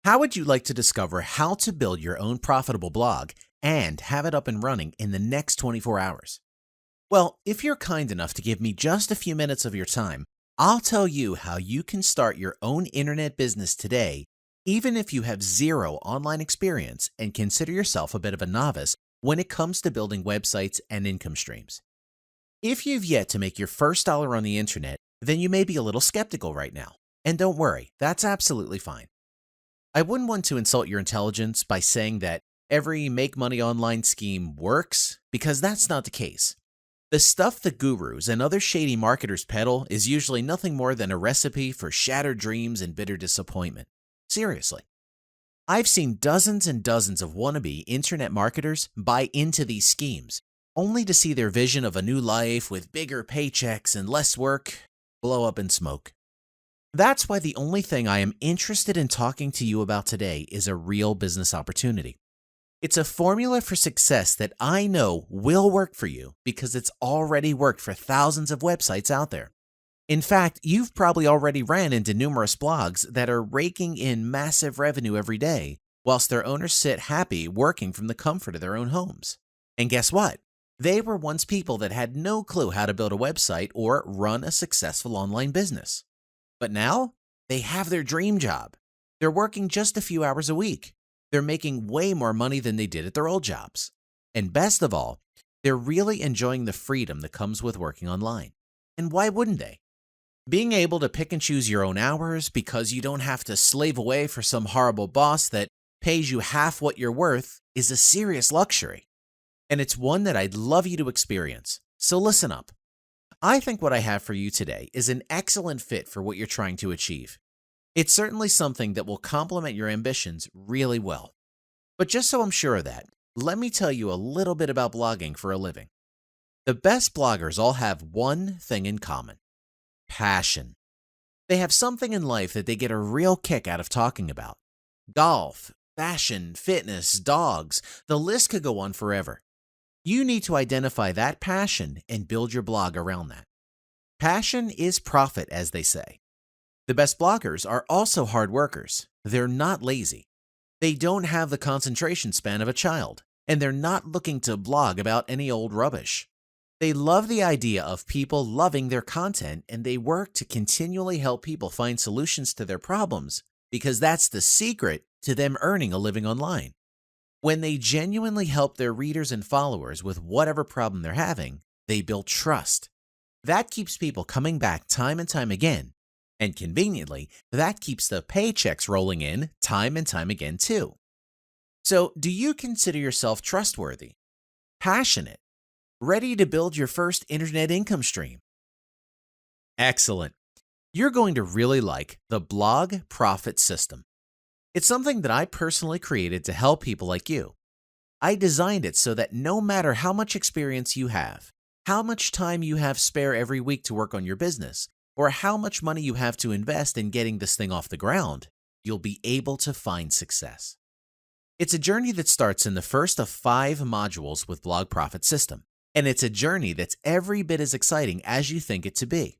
How would you like to discover how to build your own profitable blog and have it up and running in the next 24 hours? Well, if you're kind enough to give me just a few minutes of your time, I'll tell you how you can start your own internet business today, even if you have zero online experience and consider yourself a bit of a novice when it comes to building websites and income streams. If you've yet to make your first dollar on the internet, then you may be a little skeptical right now. And don't worry, that's absolutely fine. I wouldn't want to insult your intelligence by saying that every make money online scheme works, because that's not the case. The stuff the gurus and other shady marketers peddle is usually nothing more than a recipe for shattered dreams and bitter disappointment. Seriously. I've seen dozens and dozens of wannabe internet marketers buy into these schemes, only to see their vision of a new life with bigger paychecks and less work blow up in smoke. That's why the only thing I am interested in talking to you about today is a real business opportunity. It's a formula for success that I know will work for you because it's already worked for thousands of websites out there. In fact, you've probably already ran into numerous blogs that are raking in massive revenue every day, whilst their owners sit happy working from the comfort of their own homes. And guess what? They were once people that had no clue how to build a website or run a successful online business. But now, they have their dream job. They're working just a few hours a week. They're making way more money than they did at their old jobs. And best of all, they're really enjoying the freedom that comes with working online. And why wouldn't they? Being able to pick and choose your own hours because you don't have to slave away for some horrible boss that pays you half what you're worth is a serious luxury. And it's one that I'd love you to experience. So listen up. I think what I have for you today is an excellent fit for what you're trying to achieve. It's certainly something that will complement your ambitions really well. But just so I'm sure of that, let me tell you a little bit about blogging for a living. The best bloggers all have one thing in common: passion. They have something in life that they get a real kick out of talking about. Golf, fashion, fitness, dogs, the list could go on forever. You need to identify that passion and build your blog around that. Passion is profit, as they say. The best bloggers are also hard workers. They're not lazy. They don't have the concentration span of a child, and they're not looking to blog about any old rubbish. They love the idea of people loving their content, and they work to continually help people find solutions to their problems because that's the secret to them earning a living online. When they genuinely help their readers and followers with whatever problem they're having, they build trust. That keeps people coming back time and time again. And conveniently, that keeps the paychecks rolling in time and time again too. So, do you consider yourself trustworthy, passionate, ready to build your first internet income stream? Excellent. You're going to really like the Blog Profit System. It's something that I personally created to help people like you. I designed it so that no matter how much experience you have, how much time you have spare every week to work on your business, or how much money you have to invest in getting this thing off the ground, you'll be able to find success. It's a journey that starts in the first of 5 modules with Blog Profit System, and it's a journey that's every bit as exciting as you think it to be.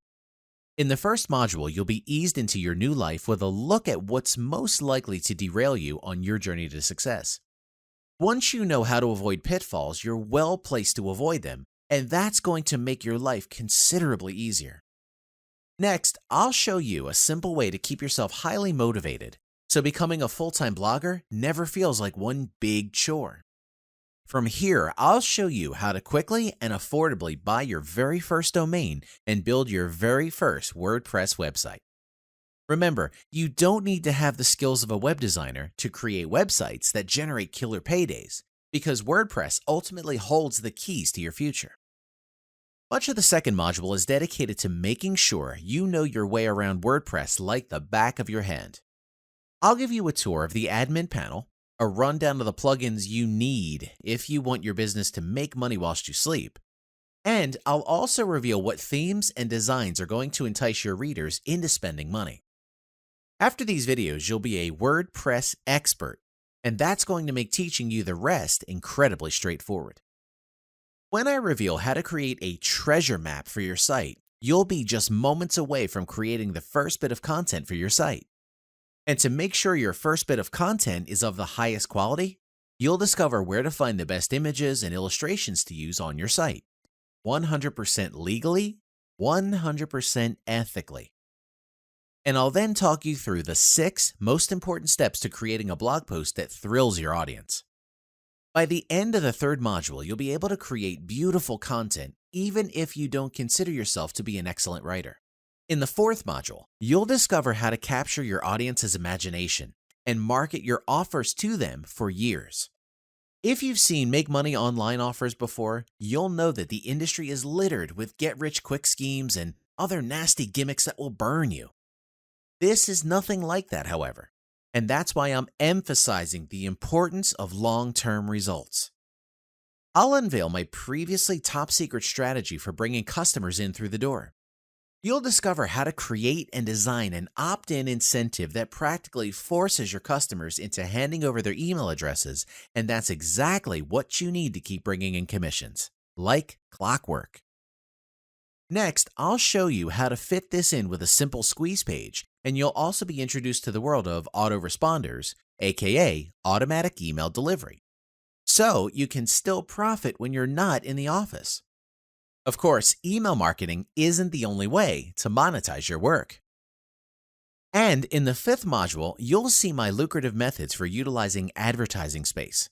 In the first module, you'll be eased into your new life with a look at what's most likely to derail you on your journey to success. Once you know how to avoid pitfalls, you're well placed to avoid them, and that's going to make your life considerably easier. Next, I'll show you a simple way to keep yourself highly motivated, so becoming a full-time blogger never feels like one big chore. From here, I'll show you how to quickly and affordably buy your very first domain and build your very first WordPress website. Remember, you don't need to have the skills of a web designer to create websites that generate killer paydays, because WordPress ultimately holds the keys to your future. Much of the second module is dedicated to making sure you know your way around WordPress like the back of your hand. I'll give you a tour of the admin panel, a rundown of the plugins you need if you want your business to make money whilst you sleep, and I'll also reveal what themes and designs are going to entice your readers into spending money. After these videos, you'll be a WordPress expert, and that's going to make teaching you the rest incredibly straightforward. When I reveal how to create a treasure map for your site, you'll be just moments away from creating the first bit of content for your site. And to make sure your first bit of content is of the highest quality, you'll discover where to find the best images and illustrations to use on your site. 100% legally, 100% ethically. And I'll then talk you through the 6 most important steps to creating a blog post that thrills your audience. By the end of the 3rd module, you'll be able to create beautiful content even if you don't consider yourself to be an excellent writer. In the 4th module, you'll discover how to capture your audience's imagination and market your offers to them for years. If you've seen Make Money Online offers before, you'll know that the industry is littered with get-rich-quick schemes and other nasty gimmicks that will burn you. This is nothing like that, however, and that's why I'm emphasizing the importance of long-term results. I'll unveil my previously top-secret strategy for bringing customers in through the door. You'll discover how to create and design an opt-in incentive that practically forces your customers into handing over their email addresses, and that's exactly what you need to keep bringing in commissions, like clockwork. Next, I'll show you how to fit this in with a simple squeeze page, and you'll also be introduced to the world of autoresponders, aka automatic email delivery. So you can still profit when you're not in the office. Of course, email marketing isn't the only way to monetize your work. And in the 5th module, you'll see my lucrative methods for utilizing advertising space.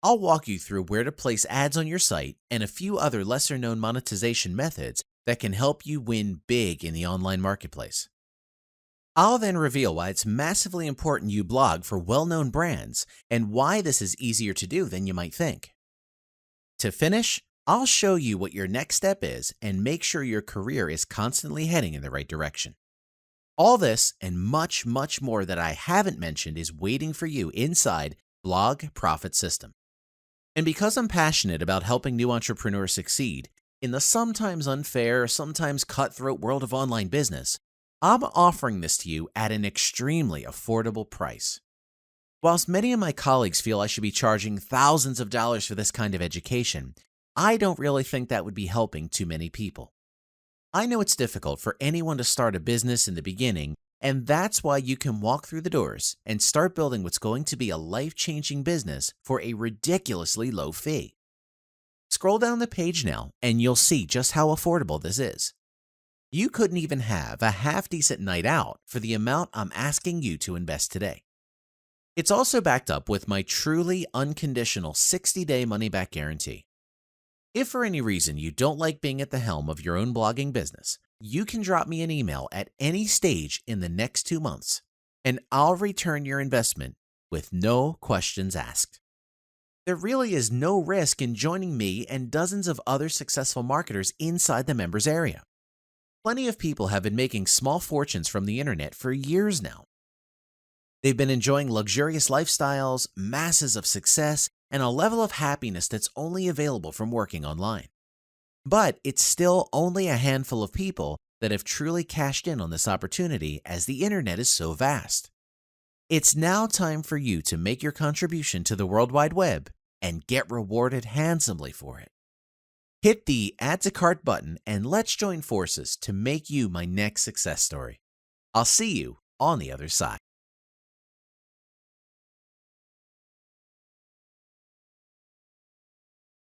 I'll walk you through where to place ads on your site and a few other lesser-known monetization methods that can help you win big in the online marketplace. I'll then reveal why it's massively important you blog for well-known brands and why this is easier to do than you might think. To finish, I'll show you what your next step is and make sure your career is constantly heading in the right direction. All this and much, much more that I haven't mentioned is waiting for you inside Blog Profit System. And because I'm passionate about helping new entrepreneurs succeed in the sometimes unfair, sometimes cutthroat world of online business, I'm offering this to you at an extremely affordable price. Whilst many of my colleagues feel I should be charging thousands of dollars for this kind of education, I don't really think that would be helping too many people. I know it's difficult for anyone to start a business in the beginning, and that's why you can walk through the doors and start building what's going to be a life-changing business for a ridiculously low fee. Scroll down the page now, and you'll see just how affordable this is. You couldn't even have a half-decent night out for the amount I'm asking you to invest today. It's also backed up with my truly unconditional 60-day money-back guarantee. If for any reason you don't like being at the helm of your own blogging business, you can drop me an email at any stage in the next 2 months, and I'll return your investment with no questions asked. There really is no risk in joining me and dozens of other successful marketers inside the members area. Plenty of people have been making small fortunes from the internet for years now. They've been enjoying luxurious lifestyles, masses of success, and a level of happiness that's only available from working online. But it's still only a handful of people that have truly cashed in on this opportunity as the internet is so vast. It's now time for you to make your contribution to the World Wide Web and get rewarded handsomely for it. Hit the Add to Cart button and let's join forces to make you my next success story. I'll see you on the other side.